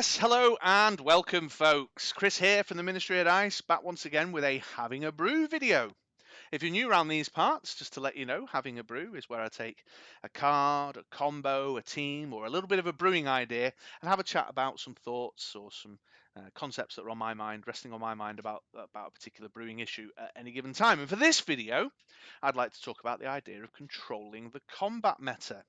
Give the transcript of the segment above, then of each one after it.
Yes, hello and welcome folks. Chris here from the Ministry of Dice, back once again with a Having a Brew video. If you're new around these parts, just to let you know, Having a Brew is where I take a card, a combo, a team, or a little bit of a brewing idea and have a chat about some thoughts or some concepts that are on my mind, resting on my mind about a particular brewing issue at any given time. And for this video, I'd like to talk about the idea of controlling the combat meta.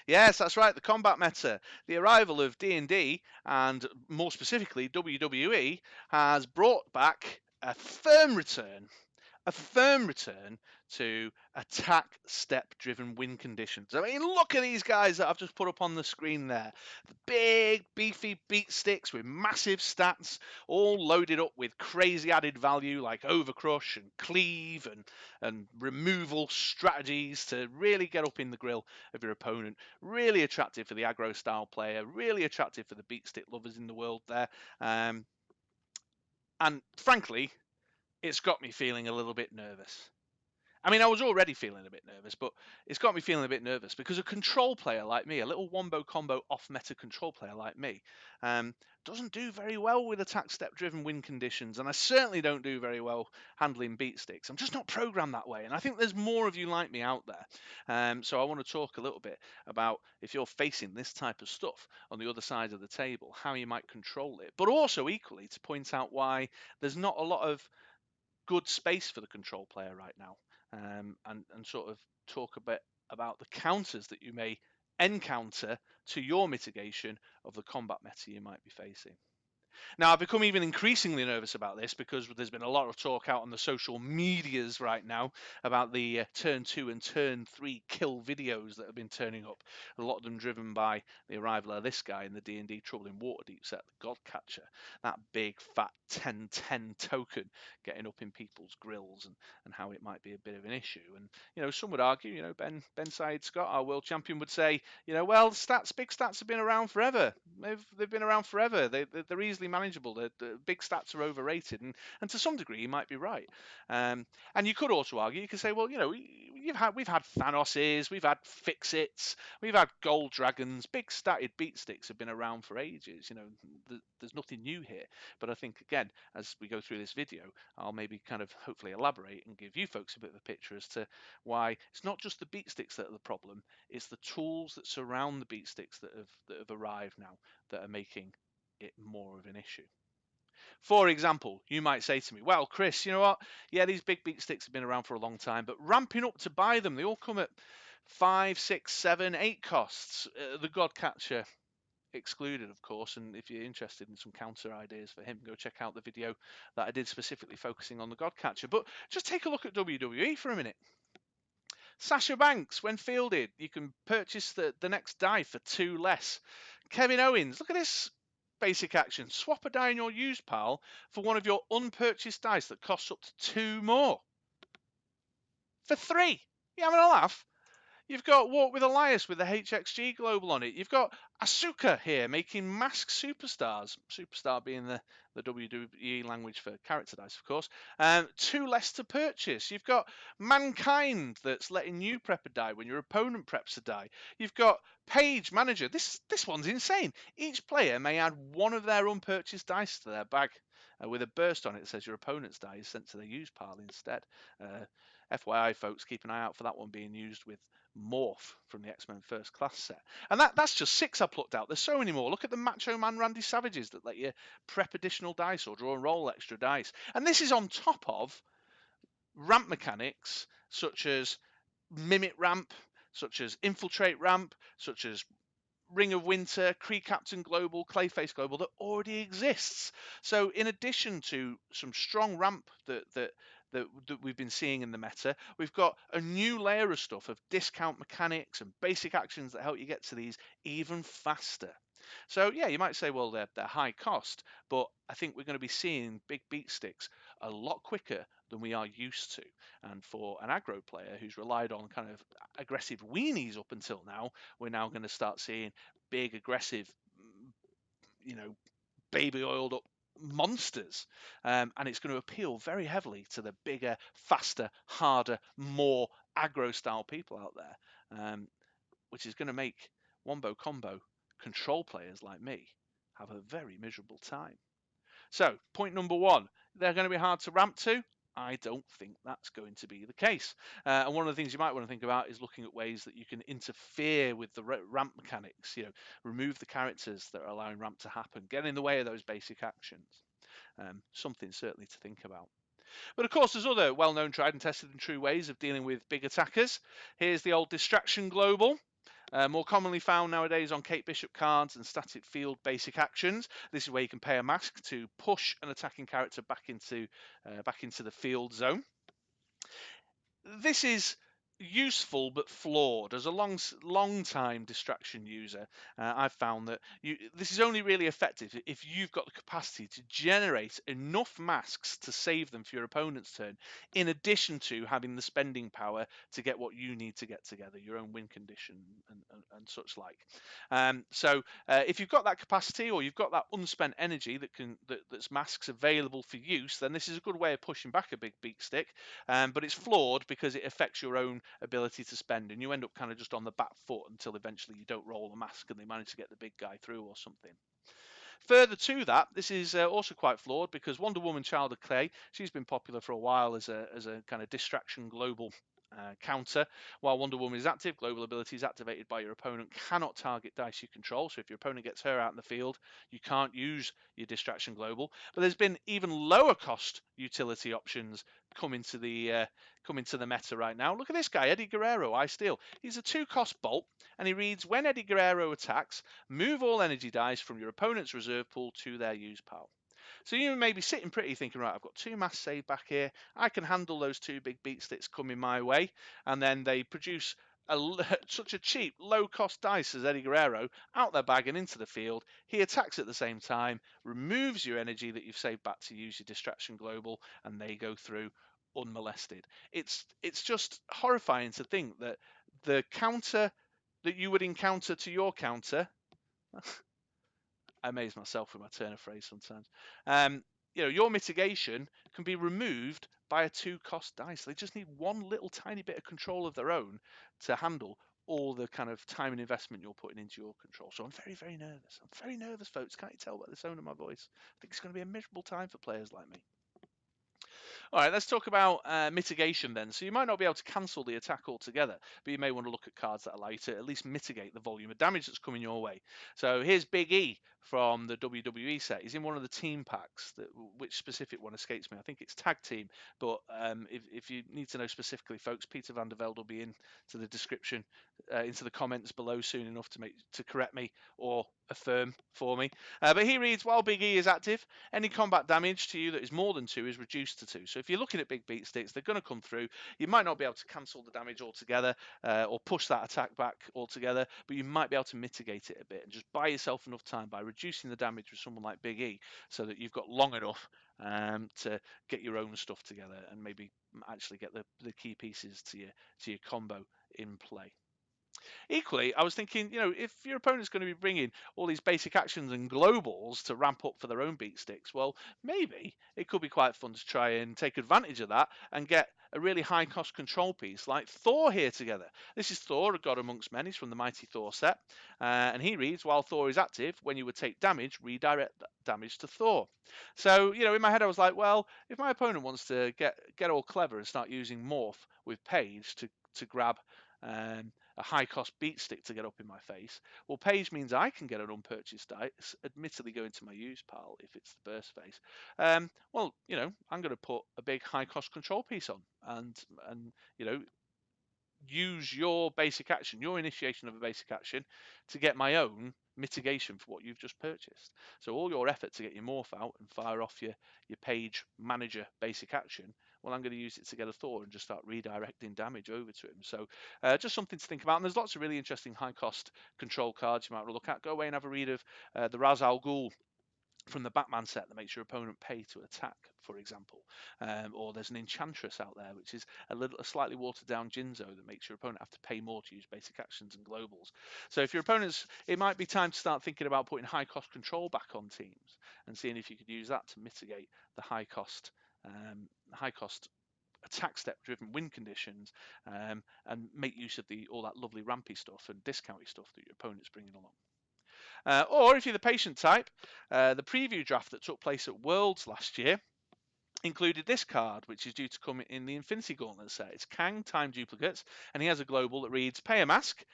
Yes, that's right, the combat meta. The arrival of D&D, and more specifically WWE, has brought back a firm return to attack step driven win conditions. I mean, look at these guys that I've just put up on the screen there. The big, beefy beat sticks with massive stats, all loaded up with crazy added value like overcrush and cleave and removal strategies to really get up in the grill of your opponent. Really attractive for the aggro style player, really attractive for the beat stick lovers in the world there. And frankly, it's got me feeling a little bit nervous. I mean, I was already feeling a bit nervous, but it's got me feeling a bit nervous because a control player like me, a little wombo combo off meta control player like me, doesn't do very well with attack step driven win conditions, and I certainly don't do very well handling beat sticks. I'm just not programmed that way, and I think there's more of you like me out there. So I want to talk a little bit about if you're facing this type of stuff on the other side of the table, how you might control it, but also equally to point out why there's not a lot of good space for the control player right now, and sort of talk a bit about the counters that you may encounter to your mitigation of the combat meta you might be facing. Now, I've become even increasingly nervous about this because there's been a lot of talk out on the social medias right now about the turn 2 and turn 3 kill videos that have been turning up. A lot of them driven by the arrival of this guy in the D&D Trouble in Waterdeep set, the Godcatcher. That big, fat 10-10 token getting up in people's grills and how it might be a bit of an issue. And, some would argue, Ben Said Scott, our world champion, would say, well, big stats have been around forever. They've been around forever. They're easily manageable. The big stats are overrated, and to some degree, you might be right. And you could also argue, you could say, well, we've had Thanoses, we've had Fix-Its, we've had Gold Dragons, big statted beat sticks have been around for ages. There's nothing new here. But I think, again, as we go through this video, I'll maybe kind of hopefully elaborate and give you folks a bit of a picture as to why it's not just the beat sticks that are the problem, it's the tools that surround the beat sticks that have arrived now that are making it more of an issue. For example, you might say to me, well, Chris, you know what? Yeah, these big beat sticks have been around for a long time, but ramping up to buy them, they all come at 5, 6, 7, 8 costs. The Godcatcher excluded, of course, and if you're interested in some counter ideas for him, go check out the video that I did specifically focusing on the Godcatcher. But just take a look at WWE for a minute. Sasha Banks, when fielded, you can purchase the next die for 2 less. Kevin Owens, look at this basic action. Swap a die in your used pile for one of your unpurchased dice that costs up to 2 more. For 3. You having a laugh? You've got Walk with Elias with the HXG global on it. You've got Asuka here making masked superstars. Superstar being the WWE language for character dice, of course. 2 less to purchase. You've got Mankind that's letting you prep a die when your opponent preps a die. You've got Page Manager. This one's insane. Each player may add one of their unpurchased dice to their bag with a burst on it that says your opponent's die is sent to their used pile instead. FYI, folks, keep an eye out for that one being used with Morph from the X-Men First Class set. And that's just 6 I plucked out. There's so many more. Look at the Macho Man Randy Savages that let you prep additional dice or draw and roll extra dice. And this is on top of ramp mechanics such as Mimic Ramp, such as Infiltrate Ramp, such as Ring of Winter, Kree Captain Global, Clayface Global that already exists. So in addition to some strong ramp that we've been seeing in the meta, we've got a new layer of stuff of discount mechanics and basic actions that help you get to these even faster. So yeah, you might say, well, they're high cost, but I think we're going to be seeing big beat sticks a lot quicker than we are used to. And for an aggro player who's relied on kind of aggressive weenies up until now, we're now going to start seeing big, aggressive, baby oiled up monsters. And it's going to appeal very heavily to the bigger, faster, harder, more aggro style people out there, which is going to make wombo combo control players like me have a very miserable time. So, point number one, they're going to be hard to ramp to. I don't think that's going to be the case. And one of the things you might want to think about is looking at ways that you can interfere with the ramp mechanics. Remove the characters that are allowing ramp to happen, get in the way of those basic actions. Something certainly to think about. But of course, there's other well-known, tried and tested and true ways of dealing with big attackers. Here's the old distraction global. More commonly found nowadays on Kate Bishop cards and static field basic actions. This is where you can pay a mask to push an attacking character back into the field zone. This is useful but flawed. As a long time distraction user, I've found that this is only really effective if you've got the capacity to generate enough masks to save them for your opponent's turn, in addition to having the spending power to get what you need to get together, your own win condition and such like. So if you've got that capacity, or you've got that unspent energy that's masks available for use, then this is a good way of pushing back a big beat stick. But it's flawed because it affects your own ability to spend, and you end up kind of just on the back foot until eventually you don't roll a mask and they manage to get the big guy through or something. Further to that, this is also quite flawed because Wonder Woman Child of Clay, she's been popular for a while as a kind of distraction global counter. While Wonder Woman is active, global abilities activated by your opponent cannot target dice you control. So if your opponent gets her out in the field, you can't use your distraction global. But there's been even lower cost utility options come into the meta right now. Look at this guy, Eddie Guerrero, I Steel. He's a 2-cost bolt, and he reads, when Eddie Guerrero attacks, move all energy dice from your opponent's reserve pool to their use pile. So you may be sitting pretty thinking, right, I've got 2 mass save back here. I can handle those 2 big beat sticks coming my way. And then they produce such a cheap, low-cost dice as Eddie Guerrero out their bag and into the field. He attacks at the same time, removes your energy that you've saved back to use your distraction global, and they go through unmolested. It's just horrifying to think that the counter that you would encounter to your counter I amaze myself with my turn of phrase sometimes. Your mitigation can be removed by a 2-cost dice. They just need one little tiny bit of control of their own to handle all the kind of time and investment you're putting into your control. So I'm very, very nervous. I'm very nervous, folks. Can't you tell by the tone of my voice? I think it's going to be a miserable time for players like me. All right, let's talk about mitigation then. So you might not be able to cancel the attack altogether, but you may want to look at cards that allow you to at least mitigate the volume of damage that's coming your way. So here's Big E from the WWE set. He's in one of the team packs. Which specific one escapes me? I think it's tag team. But if you need to know specifically, folks, Peter van der Velde will be into the description, into the comments below soon enough to correct me or affirm for me. But he reads, while Big E is active, any combat damage to you that is more than 2 is reduced to 2. So if you're looking at big beat sticks, they're going to come through. You might not be able to cancel the damage altogether or push that attack back altogether, but you might be able to mitigate it a bit and just buy yourself enough time by reducing the damage with someone like Big E so that you've got long enough to get your own stuff together and maybe actually get the key pieces to your combo in play. Equally, I was thinking, if your opponent's going to be bringing all these basic actions and globals to ramp up for their own beat sticks, well, maybe it could be quite fun to try and take advantage of that and get a really high cost control piece like Thor here together. This is Thor, a god amongst men. He's from the Mighty Thor set. And he reads, while Thor is active, when you would take damage, redirect that damage to Thor. So, in my head I was like, well, if my opponent wants to get all clever and start using Morph with Paige to grab a high cost beat stick to get up in my face. Well, Paige means I can get an unpurchased dice, admittedly go into my use pile if it's the burst phase. I'm going to put a big high cost control piece on and use your basic action, your initiation of a basic action to get my own mitigation for what you've just purchased. So all your effort to get your morph out and fire off your Page manager basic action, well, I'm going to use it to get a Thor and just start redirecting damage over to him. So just something to think about. And there's lots of really interesting high cost control cards you might want to look at. Go away and have a read of the Ra's al Ghul from the Batman set that makes your opponent pay to attack, for example. Or there's an Enchantress out there, which is a slightly watered down Jinzo that makes your opponent have to pay more to use basic actions and globals. So if your opponent's, it might be time to start thinking about putting high cost control back on teams and seeing if you could use that to mitigate the high cost attack step driven win conditions and make use of all that lovely rampy stuff and discounty stuff that your opponent's bringing along. Or if you're the patient type, the preview draft that took place at Worlds last year included this card, which is due to come in the Infinity Gauntlet set. It's Kang Time Duplicates, and he has a global that reads, pay a mask.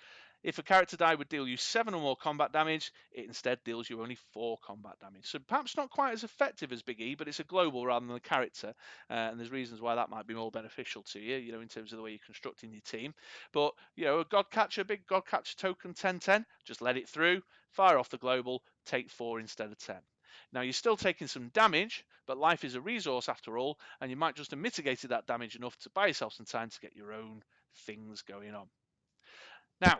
If a character die would deal you 7 or more combat damage, it instead deals you only 4 combat damage. So perhaps not quite as effective as Big E, but it's a global rather than a character, and there's reasons why that might be more beneficial to you, you know, in terms of the way you're constructing your team. But, you know, a God Catcher, big God Catcher token 10-10, just let it through, fire off the global, take 4 instead of 10. Now, you're still taking some damage, but life is a resource after all, and you might just have mitigated that damage enough to buy yourself some time to get your own things going on. Now,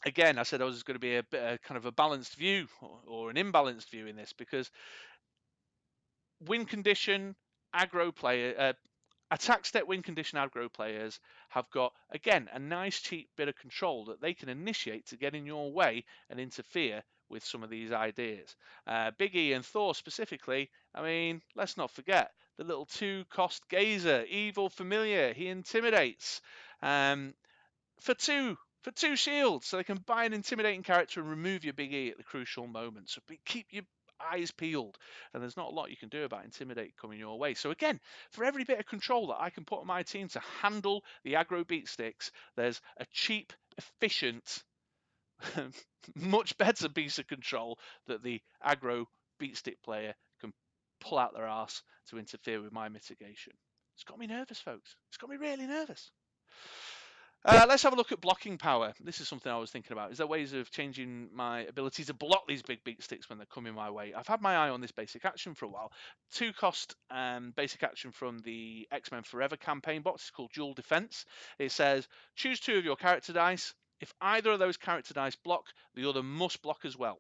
again, I said I was going to be a bit kind of a balanced view or an imbalanced view in this, because win condition aggro player, attack step win condition aggro players have got, again, a nice cheap bit of control that they can initiate to get in your way and interfere with some of these ideas. Big E and Thor specifically, I mean, let's not forget the little 2-cost gazer, evil familiar, he intimidates. For two shields, so they can buy an intimidating character and remove your Big E at the crucial moment. So keep your eyes peeled, and there's not a lot you can do about intimidate coming your way. So again, for every bit of control that I can put on my team to handle the aggro beat sticks, there's a cheap, efficient, much better piece of control that the aggro beat stick player can pull out their arse to interfere with my mitigation. It's got me nervous, folks. It's got me really nervous. Let's have a look at blocking power. This is something I was thinking about. Is there ways of changing my ability to block these big beat sticks when they're coming my way? I've had my eye on this basic action for a while. 2-cost basic action from the X-Men Forever campaign box. It's called Dual Defense. It says, choose 2 of your character dice. If either of those character dice block, the other must block as well.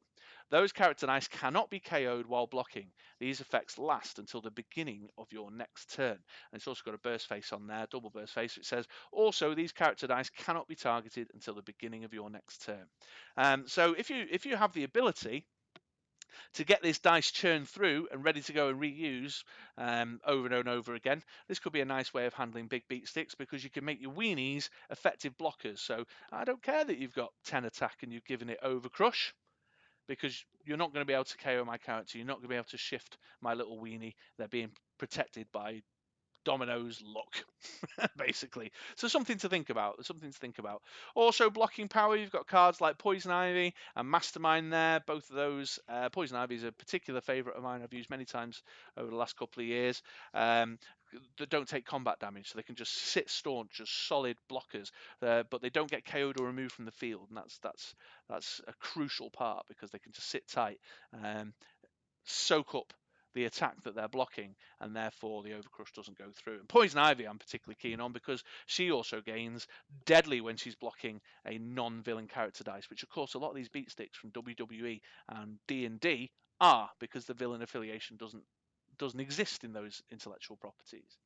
Those character dice cannot be KO'd while blocking. These effects last until the beginning of your next turn. And it's also got a burst face on there, double burst face. It says, also, these character dice cannot be targeted until the beginning of your next turn. So if you have the ability to get this dice churned through and ready to go and reuse over and over again, this could be a nice way of handling big beat sticks, because you can make your weenies effective blockers. So I don't care that you've got 10 attack and you've given it overcrush, because you're not going to be able to KO my character. You're not going to be able to shift my little weenie. They're being protected by Domino's luck, basically. So something to think about. Also, blocking power, you've got cards like Poison Ivy and Mastermind there. Both of those, Poison Ivy is a particular favourite of mine. I've used many times over the last couple of years. That don't take combat damage, so they can just sit staunch, just solid blockers, but they don't get KO'd or removed from the field, and that's a crucial part, because they can just sit tight, soak up the attack that they're blocking, and therefore the overcrush doesn't go through. And Poison Ivy I'm particularly keen on, because she also gains deadly when she's blocking a non-villain character dice, which of course a lot of these beat sticks from WWE and D&D are, because the villain affiliation doesn't exist in those intellectual properties.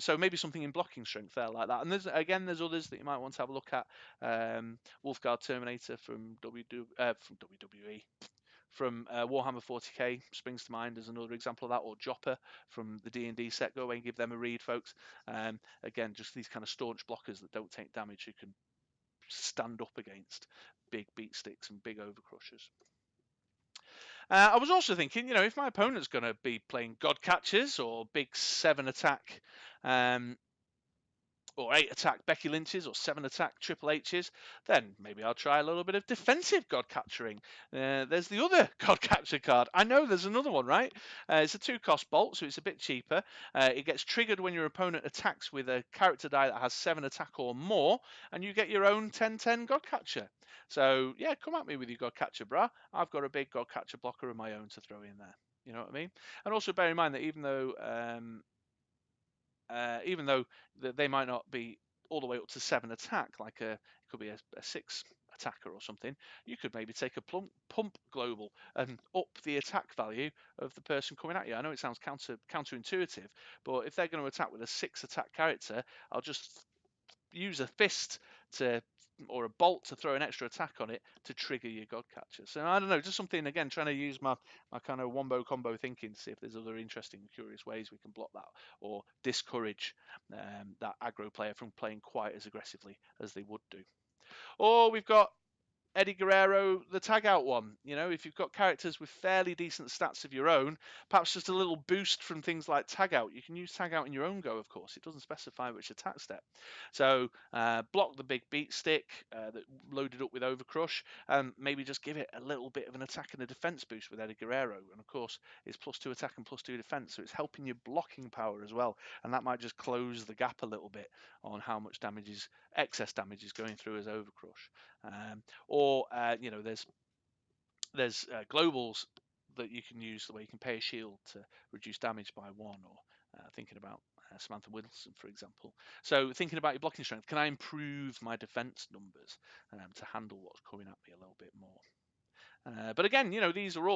So maybe something in blocking strength there like that. And there's others that you might want to have a look at. Wolfguard Terminator from WWE. From Warhammer 40k springs to mind as another example of that, or Jopper from the D&D set. Go away and give them a read, folks. Again, just these kind of staunch blockers that don't take damage, who can stand up against big beat sticks and big overcrushers. I was also thinking, you know, if my opponent's going to be playing God Catchers or big 7 attack or 8 attack Becky Lynch's or 7 attack Triple H's, then maybe I'll try a little bit of defensive God Catchering. There's the other God Catcher card. I know there's another one, right? It's a 2-cost bolt, so it's a bit cheaper. It gets triggered when your opponent attacks with a character die that has 7 attack or more, and you get your own 10-10 God Catcher. So, yeah, come at me with your God Catcher, brah. I've got a big God Catcher blocker of my own to throw in there. You know what I mean? And also bear in mind that even though they might not be all the way up to 7 attack, like it could be a 6 attacker or something, you could maybe take a pump global and up the attack value of the person coming at you. I know it sounds counterintuitive, but if they're going to attack with a 6 attack character, I'll just use a fist or a bolt to throw an extra attack on it to trigger your God Catcher. So I don't know, just something, again, trying to use my kind of wombo combo thinking to see if there's other interesting, curious ways we can block that or discourage that aggro player from playing quite as aggressively as they would do. Or we've got Eddie Guerrero, the tag out one. You know, if you've got characters with fairly decent stats of your own, perhaps just a little boost from things like tag out. You can use tag out in your own go, of course. It doesn't specify which attack step. So block the big beat stick that loaded up with Overcrush, and maybe just give it a little bit of an attack and a defense boost with Eddie Guerrero. And of course, it's +2 attack and +2 defense, so it's helping your blocking power as well. And that might just close the gap a little bit on how much damage is excess damage is going through as Overcrush. Or you know, there's globals that you can use the way you can pay a shield to reduce damage by 1, or thinking about Samantha Wilson, for example. So thinking about your blocking strength, can I improve my defense numbers to handle what's coming at me a little bit more? But again, you know, these are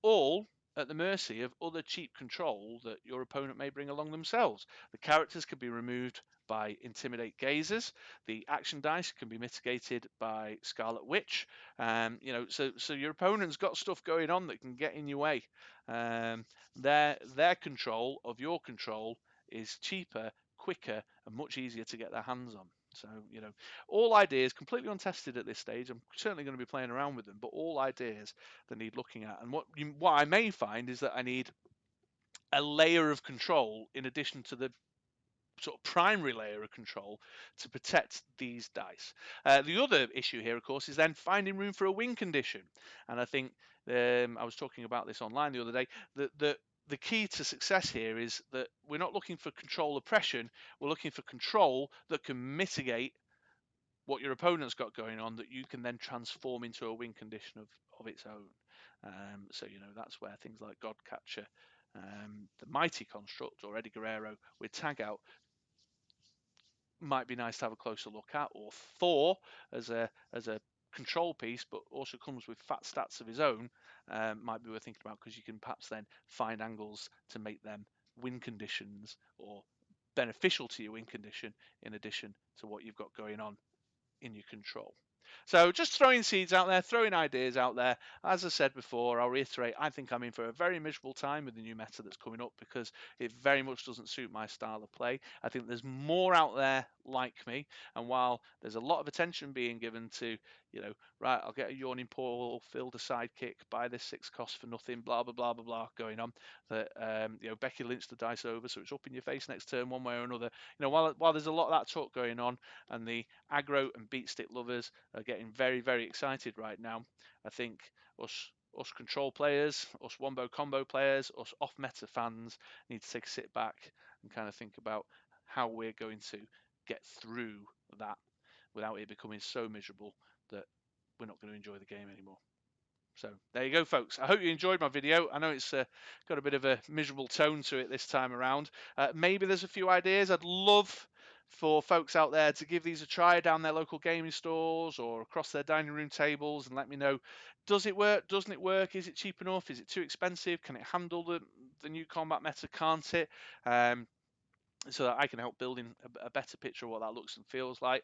all at the mercy of other cheap control that your opponent may bring along themselves. The characters can be removed by Intimidate Gazers. The action dice can be mitigated by Scarlet Witch. You know, so your opponent's got stuff going on that can get in your way. Their control of your control is cheaper, quicker, and much easier to get their hands on. So, you know, all ideas completely untested at this stage. I'm certainly going to be playing around with them, but all ideas that need looking at. And what I may find is that I need a layer of control in addition to the sort of primary layer of control to protect these dice. The other issue here, of course, is then finding room for a win condition. And I think I was talking about this online the other day, that the key to success here is that we're not looking for control oppression, we're looking for control that can mitigate what your opponent's got going on, that you can then transform into a win condition of its own. So, you know, that's where things like Godcatcher, the Mighty Construct, or Eddie Guerrero with Tag Out might be nice to have a closer look at, or Thor as a control piece, but also comes with fat stats of his own, might be worth thinking about, because you can perhaps then find angles to make them win conditions or beneficial to your win condition in addition to what you've got going on in your control. So just throwing seeds out there, throwing ideas out there. As I said before, I'll reiterate, I think I'm in for a very miserable time with the new meta that's coming up, because it very much doesn't suit my style of play. I think there's more out there like me, and while there's a lot of attention being given to, you know, right, I'll get a yawning pool, field a sidekick, buy this 6 cost for nothing, blah blah blah blah blah going on, that you know, Becky lynched the dice over, so it's up in your face next turn one way or another. You know, while there's a lot of that talk going on, and the aggro and beat stick lovers are getting very, very excited right now, I think us control players, us wombo combo players, us off meta fans need to take a sit back and kind of think about how we're going to get through that without it becoming so miserable that we're not going to enjoy the game anymore. So there you go, folks. I hope you enjoyed my video. I know it's got a bit of a miserable tone to it this time around. Maybe there's a few ideas. I'd love for folks out there to give these a try down their local gaming stores or across their dining room tables, and let me know, does it work, doesn't it work, is it cheap enough, is it too expensive, can it handle the new combat meta, can't it? So that I can help building a better picture of what that looks and feels like.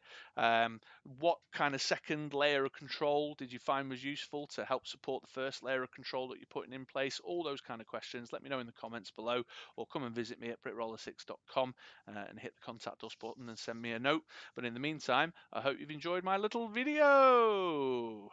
What kind of second layer of control did you find was useful to help support the first layer of control that you're putting in place? All those kind of questions, let me know in the comments below, or come and visit me at brickroller6.com and hit the contact us button and send me a note. But in the meantime, I hope you've enjoyed my little video.